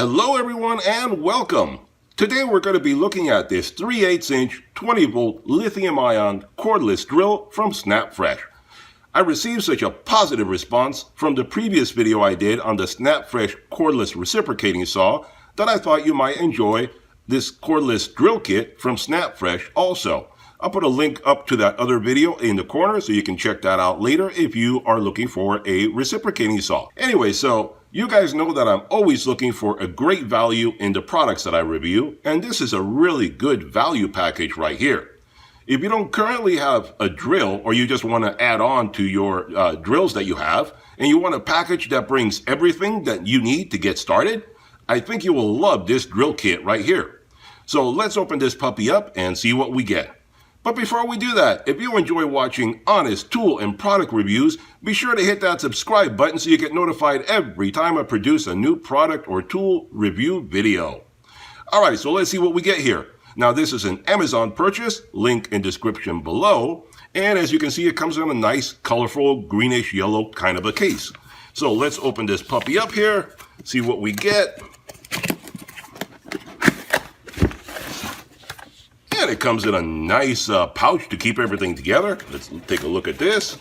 Hello everyone and welcome. Today we're going to be looking at this 3/8 inch 20 volt lithium ion cordless drill from SnapFresh. I received such a positive response from the previous video I did on the SnapFresh cordless reciprocating saw that I thought you might enjoy this cordless drill kit from SnapFresh also. I'll put a link up to that other video in the corner so you can check that out later if you are looking for a reciprocating saw. Anyway, so you guys know that I'm always looking for a great value in the products that I review, and this is a really good value package right here. If you don't currently have a drill, or you just want to add on to your drills that you have, and you want a package that brings everything that you need to get started, I think you will love this drill kit right here. So let's open this puppy up and see what we get. But before we do that, if you enjoy watching honest tool and product reviews, be sure to hit that subscribe button so you get notified every time I produce a new product or tool review video. Alright, so let's see what we get here. Now this is an Amazon purchase, link in description below, and as you can see it comes in a nice colorful greenish yellow kind of a case. So let's open this puppy up here, see what we get. And it comes in a nice pouch to keep everything together. Let's take a look at this.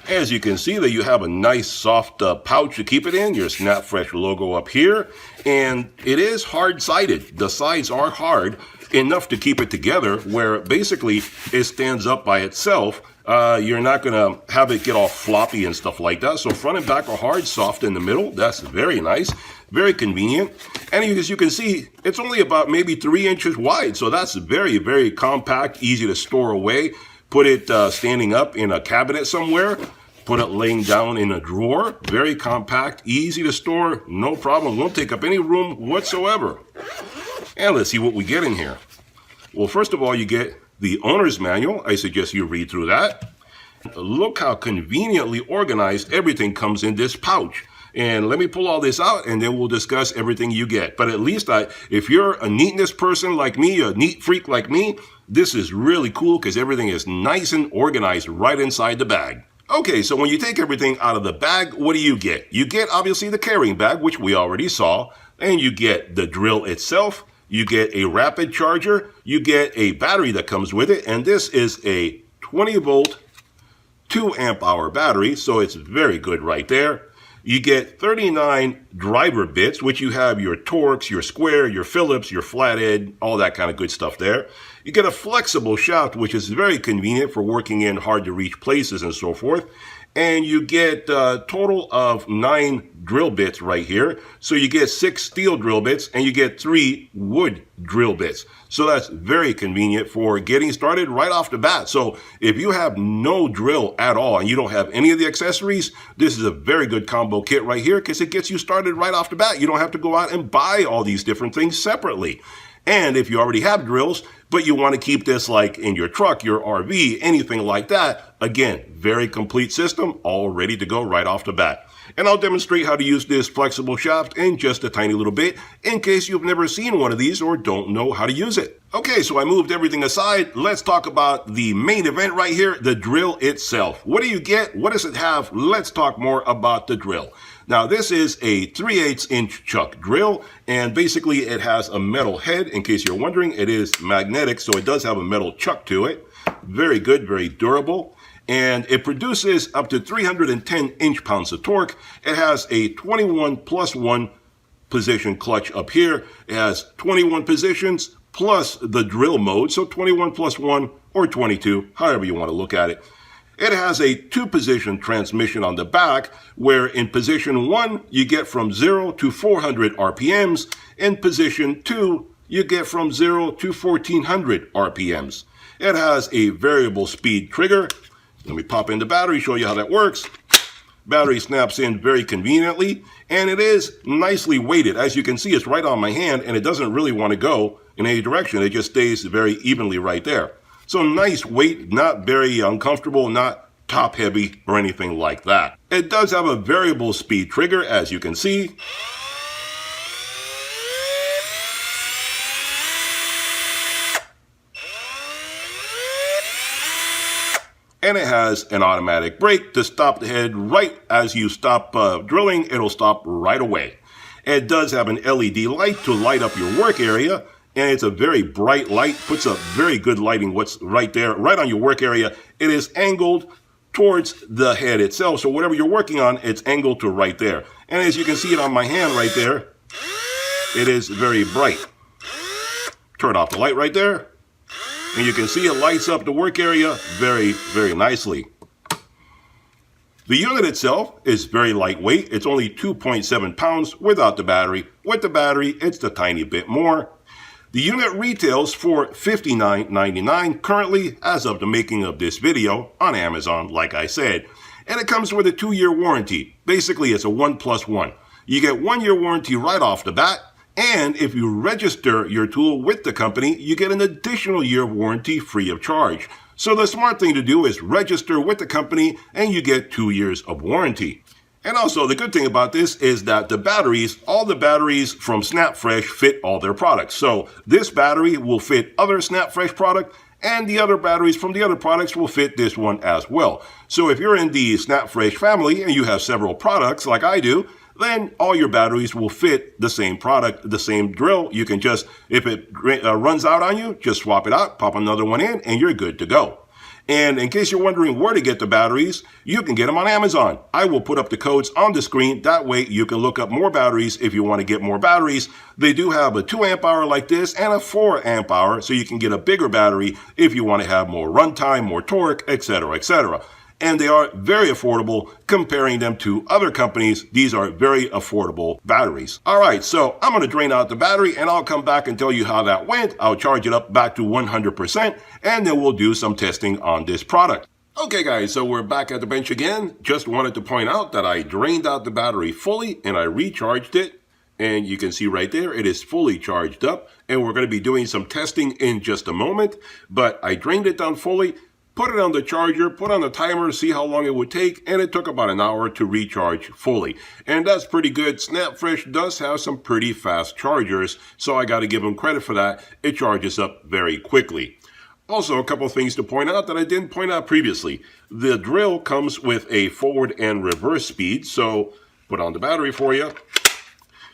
As you can see that you have a nice soft pouch to keep it in, your SnapFresh logo up here, and it is hard-sided. The sides are hard enough to keep it together where basically it stands up by itself. You're not going to have it get all floppy and stuff like that. So front and back are hard, soft in the middle. That's very nice, very convenient. And as you can see, it's only about maybe 3 inches wide. So that's very, very compact, easy to store away. Put it standing up in a cabinet somewhere. Put it laying down in a drawer. Very compact, easy to store, no problem. Won't take up any room whatsoever. And let's see what we get in here. Well, first of all, you get the owner's manual. I suggest you read through that. Look how conveniently organized everything comes in this pouch. And let me pull all this out and then we'll discuss everything you get. But at least if you're a neatness person like me, a neat freak like me, this is really cool because everything is nice and organized right inside the bag. Okay, so when you take everything out of the bag, what do you get? You get obviously the carrying bag, which we already saw, and you get the drill itself. You get a rapid charger, you get a battery that comes with it, and this is a 20 volt, 2 amp hour battery, so it's very good right there. You get 39 driver bits, which you have your Torx, your square, your Phillips, your flathead, all that kind of good stuff there. You get a flexible shaft, which is very convenient for working in hard to reach places and so forth. And you get a total of 9 drill bits right here. So you get 6 steel drill bits and you get 3 wood drill bits. So that's very convenient for getting started right off the bat. So if you have no drill at all and you don't have any of the accessories, this is a very good combo kit right here because it gets you started right off the bat. You don't have to go out and buy all these different things separately. And if you already have drills, but you want to keep this like in your truck, your RV, anything like that, again, very complete system, all ready to go right off the bat. And I'll demonstrate how to use this flexible shaft in just a tiny little bit in case you've never seen one of these or don't know how to use it. Okay, so I moved everything aside. Let's talk about the main event right here, the drill itself. What do you get? What does it have? Let's talk more about the drill. Now, this is a 3/8 inch chuck drill, and basically it has a metal head. In case you're wondering, it is magnetic, so it does have a metal chuck to it. Very good, very durable. And it produces up to 310 inch-pounds of torque. It has a 21+1 position clutch up here. It has 21 positions plus the drill mode, so 21+1 or 22, however you want to look at it. It has a 2-position transmission on the back, where in position 1, you get from 0 to 400 RPMs. In position 2, you get from 0 to 1400 RPMs. It has a variable speed trigger. Let me pop in the battery, show you how that works. Battery snaps in very conveniently, and it is nicely weighted. As you can see, it's right on my hand, and it doesn't really want to go in any direction. It just stays very evenly right there. So nice weight, not very uncomfortable, not top heavy or anything like that. It does have a variable speed trigger, as you can see. and it has an automatic brake to stop the head right as you stop drilling. It'll stop right away. It does have an LED light to light up your work area, and it's a very bright light, puts up very good lighting what's right there, right on your work area. It is angled towards the head itself, so whatever you're working on, it's angled to right there. And as you can see it on my hand right there, it is very bright. Turn off the light right there, and you can see it lights up the work area very, very nicely. The unit itself is very lightweight. It's only 2.7 pounds without the battery. With the battery, it's a tiny bit more. The unit retails for $59.99 currently as of the making of this video on Amazon, like I said. And it comes with a 2-year warranty. Basically, it's a 1+1. You get 1-year warranty right off the bat. And if you register your tool with the company, you get an additional year warranty free of charge. So the smart thing to do is register with the company and you get 2 years of warranty. And also the good thing about this is that the batteries, all the batteries from SnapFresh fit all their products. So this battery will fit other SnapFresh product, and the other batteries from the other products will fit this one as well. So if you're in the SnapFresh family and you have several products like I do, then all your batteries will fit the same product, the same drill. You can just, if it runs out on you, just swap it out, pop another one in, and you're good to go. And in case you're wondering where to get the batteries, you can get them on Amazon. I will put up the codes on the screen. That way you can look up more batteries if you want to get more batteries. They do have a 2 amp hour like this and a 4 amp hour, so you can get a bigger battery if you want to have more runtime, more torque, etc., etc. And they are very affordable comparing them to other companies. These are very affordable batteries. All right, so I'm going to drain out the battery and I'll come back and tell you how that went. I'll charge it up back to 100% and then we'll do some testing on this product. Okay guys, so we're back at the bench again. Just wanted to point out that I drained out the battery fully and I recharged it. And you can see right there, it is fully charged up. And we're going to be doing some testing in just a moment. But I drained it down fully. Put it on the charger, put on the timer, see how long it would take, and it took about an hour to recharge fully. And that's pretty good. SnapFresh does have some pretty fast chargers, so I got to give them credit for that. It charges up very quickly. Also, a couple of things to point out that I didn't point out previously. The drill comes with a forward and reverse speed, so put on the battery for you.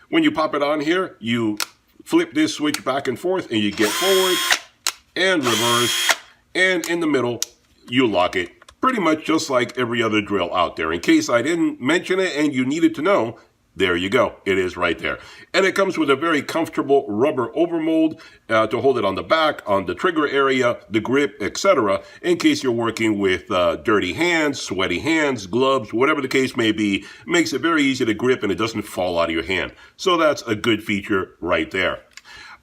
When you pop it on here, you flip this switch back and forth, and you get forward and reverse. And in the middle, you lock it pretty much just like every other drill out there. In case I didn't mention it and you needed to know, there you go. It is right there. And it comes with a very comfortable rubber overmold to hold it on the back, on the trigger area, the grip, etc. In case you're working with dirty hands, sweaty hands, gloves, whatever the case may be, makes it very easy to grip and it doesn't fall out of your hand. So that's a good feature right there.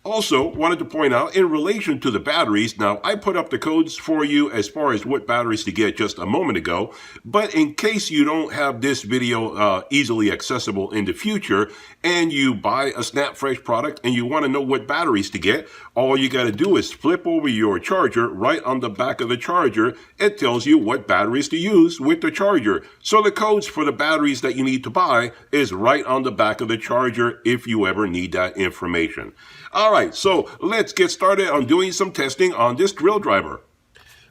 Also, wanted to point out, in relation to the batteries, now I put up the codes for you as far as what batteries to get just a moment ago, but in case you don't have this video easily accessible in the future, and you buy a SnapFresh product and you want to know what batteries to get, all you got to do is flip over your charger. Right on the back of the charger, it tells you what batteries to use with the charger. So the codes for the batteries that you need to buy is right on the back of the charger if you ever need that information. All right, so let's get started on doing some testing on this drill driver.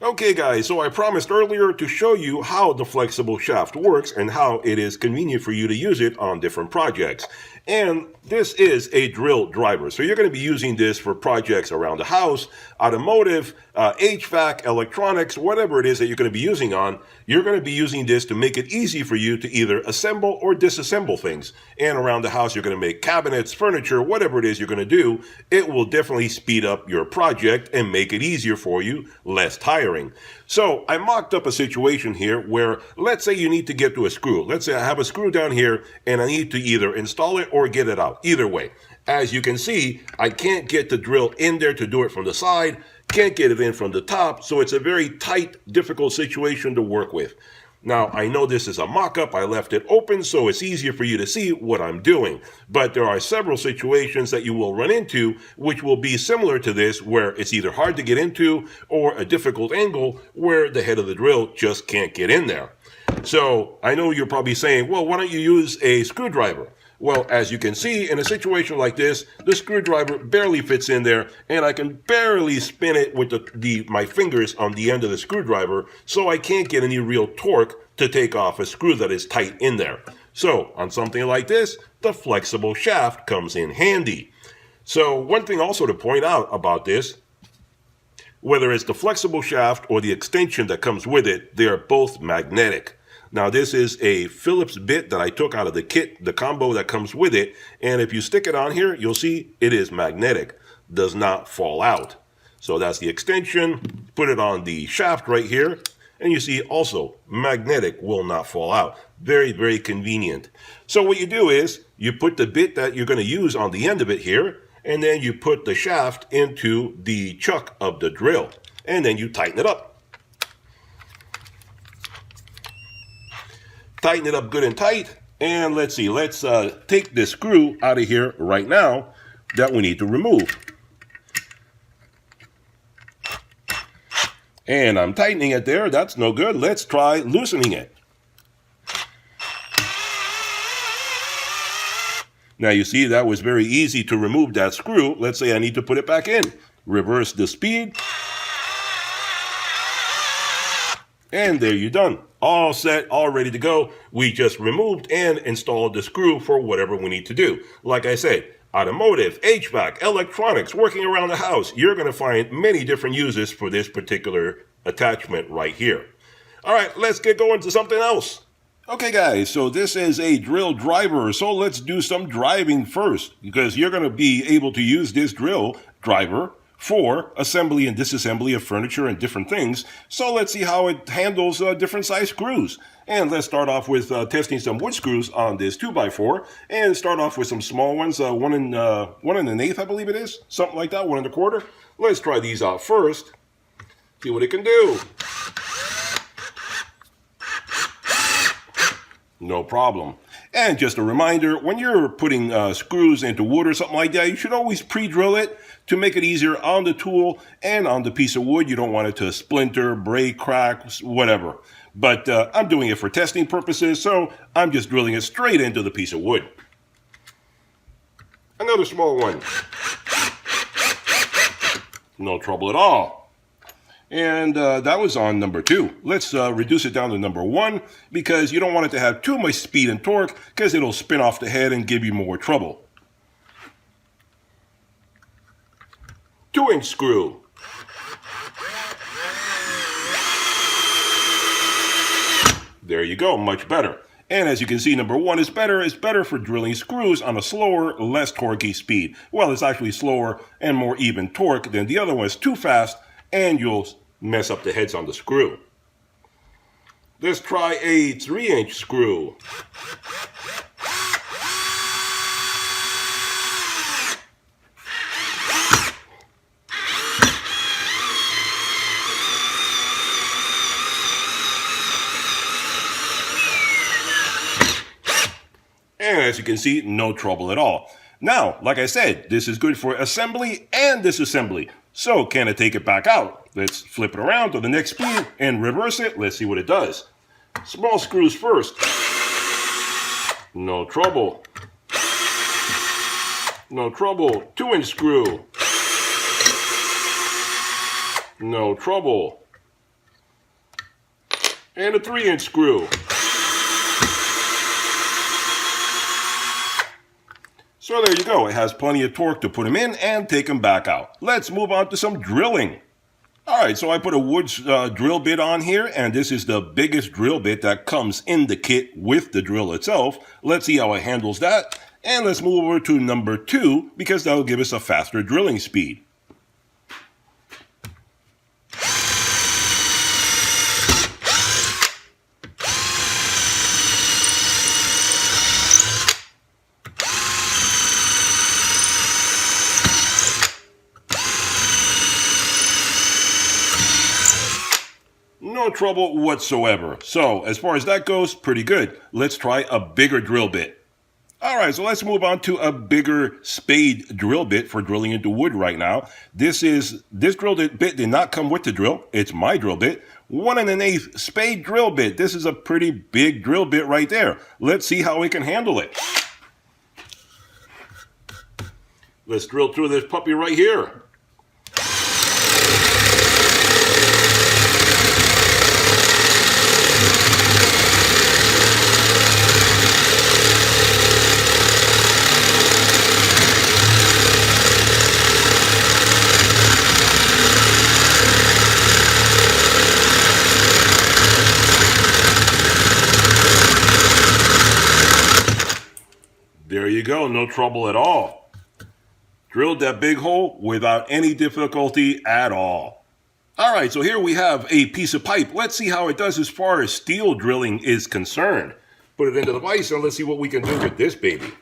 Okay guys, so I promised earlier to show you how the flexible shaft works and how it is convenient for you to use it on different projects. And this is a drill driver, so you're going to be using this for projects around the house, automotive, HVAC, electronics, whatever it is that you're going to be using on. You're going to be using this to make it easy for you to either assemble or disassemble things. And around the house, you're going to make cabinets, furniture, whatever it is you're going to do. It will definitely speed up your project and make it easier for you, less tiring. So I mocked up a situation here where, let's say you need to get to a screw. Let's say I have a screw down here and I need to either install it or get it out. Either way, as you can see, I can't get the drill in there to do it from the side, can't get it in from the top, so it's a very tight, difficult situation to work with. Now, I know this is a mock-up. I left it open so it's easier for you to see what I'm doing. But there are several situations that you will run into which will be similar to this, where it's either hard to get into or a difficult angle where the head of the drill just can't get in there. So I know you're probably saying, well, why don't you use a screwdriver? Well, as you can see, in a situation like this, the screwdriver barely fits in there, and I can barely spin it with my fingers on the end of the screwdriver, so I can't get any real torque to take off a screw that is tight in there. So, on something like this, the flexible shaft comes in handy. So, one thing also to point out about this, whether it's the flexible shaft or the extension that comes with it, they are both magnetic. Now this is a Phillips bit that I took out of the kit, the combo that comes with it, and if you stick it on here, you'll see it is magnetic, does not fall out. So that's the extension, put it on the shaft right here, and you see also magnetic, will not fall out. Very, very convenient. So what you do is, you put the bit that you're going to use on the end of it here, and then you put the shaft into the chuck of the drill, and then you tighten it up. Tighten it up good and tight, and let's see, let's take this screw out of here right now that we need to remove. And I'm tightening it there, that's no good. Let's try loosening it. Now you see that was very easy to remove that screw. Let's say I need to put it back in. Reverse the speed. And there you're done. All set, all ready to go. We just removed and installed the screw for whatever we need to do. Like I said, automotive, HVAC, electronics, working around the house, you're going to find many different uses for this particular attachment right here. All right, let's get going to something else. Okay guys, so this is a drill driver, so let's do some driving first, because you're going to be able to use this drill driver for assembly and disassembly of furniture and different things. So let's see how it handles different size screws. And let's start off with testing some wood screws on this 2x4, and start off with some small ones, 1 1/8, I believe it is, something like that, 1 1/4. Let's try these out first, see what it can do. No problem. And just a reminder, when you're putting screws into wood or something like that, you should always pre-drill it to make it easier on the tool and on the piece of wood. You don't want it to splinter, break, crack, whatever. But I'm doing it for testing purposes, so I'm just drilling it straight into the piece of wood. Another small one. No trouble at all. And that was on number 2. Let's reduce it down to number 1, because you don't want it to have too much speed and torque, because it'll spin off the head and give you more trouble. 2-inch screw. There you go, much better. And as you can see, number 1 is better. It's better for drilling screws on a slower, less torquey speed. Well, it's actually slower and more even torque than the other one. It's too fast, and you'll mess up the heads on the screw. Let's try a 3-inch screw. And as you can see, no trouble at all. Now, like I said, this is good for assembly and disassembly. So, can I take it back out? Let's flip it around to the next speed and reverse it. Let's see what it does. Small screws first. No trouble. No trouble. 2-inch screw. No trouble. And a 3-inch screw. So there you go, it has plenty of torque to put them in and take them back out. Let's move on to some drilling. Alright, so I put a wood drill bit on here, and this is the biggest drill bit that comes in the kit with the drill itself. Let's see how it handles that, and let's move over to number 2, because that will give us a faster drilling speed. No trouble whatsoever. So as far as that goes, pretty good. Let's try a bigger drill bit. Alright, so let's move on to a bigger spade drill bit for drilling into wood right now. This drill bit did not come with the drill. It's my drill bit. 1 1/8 spade drill bit. This is a pretty big drill bit right there. Let's see how we can handle it. Let's drill through this puppy right here. There you go, no trouble at all. Drilled that big hole without any difficulty at all. All right, so here we have a piece of pipe. Let's see how it does as far as steel drilling is concerned. Put it into the vise and let's see what we can do with this baby.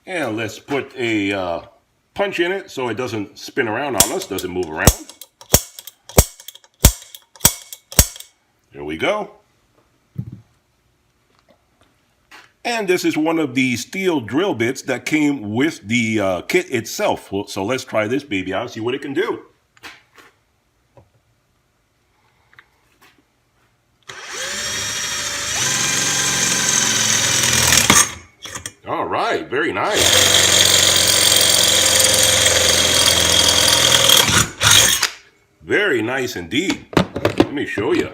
And let's put a punch in it so it doesn't spin around on us, doesn't move around. There we go. And this is one of the steel drill bits that came with the kit itself. So let's try this baby out and see what it can do. All right, very nice. Very nice indeed. Let me show you.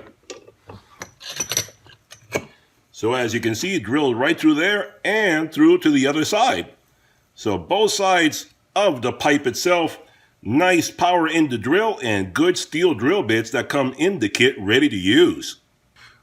So as you can see, it drilled right through there and through to the other side. So both sides of the pipe itself, nice power in the drill and good steel drill bits that come in the kit ready to use.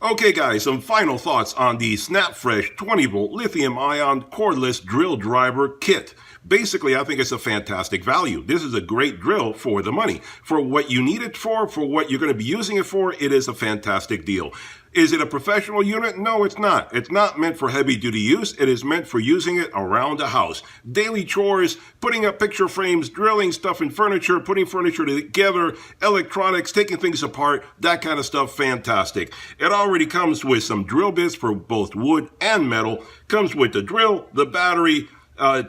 Okay guys, some final thoughts on the SnapFresh 20-volt lithium-ion cordless drill driver kit. Basically, I think it's a fantastic value. This is a great drill for the money. For what you need it for what you're going to be using it for, it is a fantastic deal. Is it a professional unit? No, it's not. It's not meant for heavy-duty use. It is meant for using it around the house. Daily chores, putting up picture frames, drilling stuff in furniture, putting furniture together, electronics, taking things apart, that kind of stuff, fantastic. It already comes with some drill bits for both wood and metal. Comes with the drill, the battery,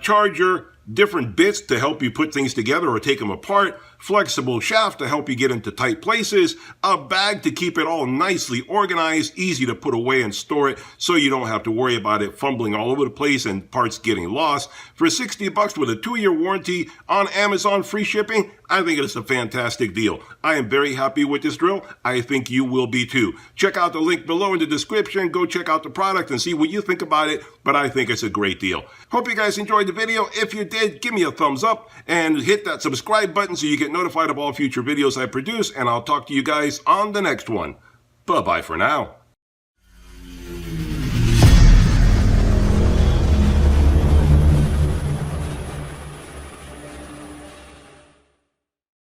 charger, different bits to help you put things together or take them apart, flexible shaft to help you get into tight places, a bag to keep it all nicely organized, easy to put away and store it so you don't have to worry about it fumbling all over the place and parts getting lost. For $60 with a 2-year warranty on Amazon, free shipping, I think it's a fantastic deal. I am very happy with this drill. I think you will be too. Check out the link below in the description. Go check out the product and see what you think about it, but I think it's a great deal. Hope you guys enjoyed the video. If you did, give me a thumbs up and hit that subscribe button so you get notified of all future videos I produce, and I'll talk to you guys on the next one. Bye-bye for now.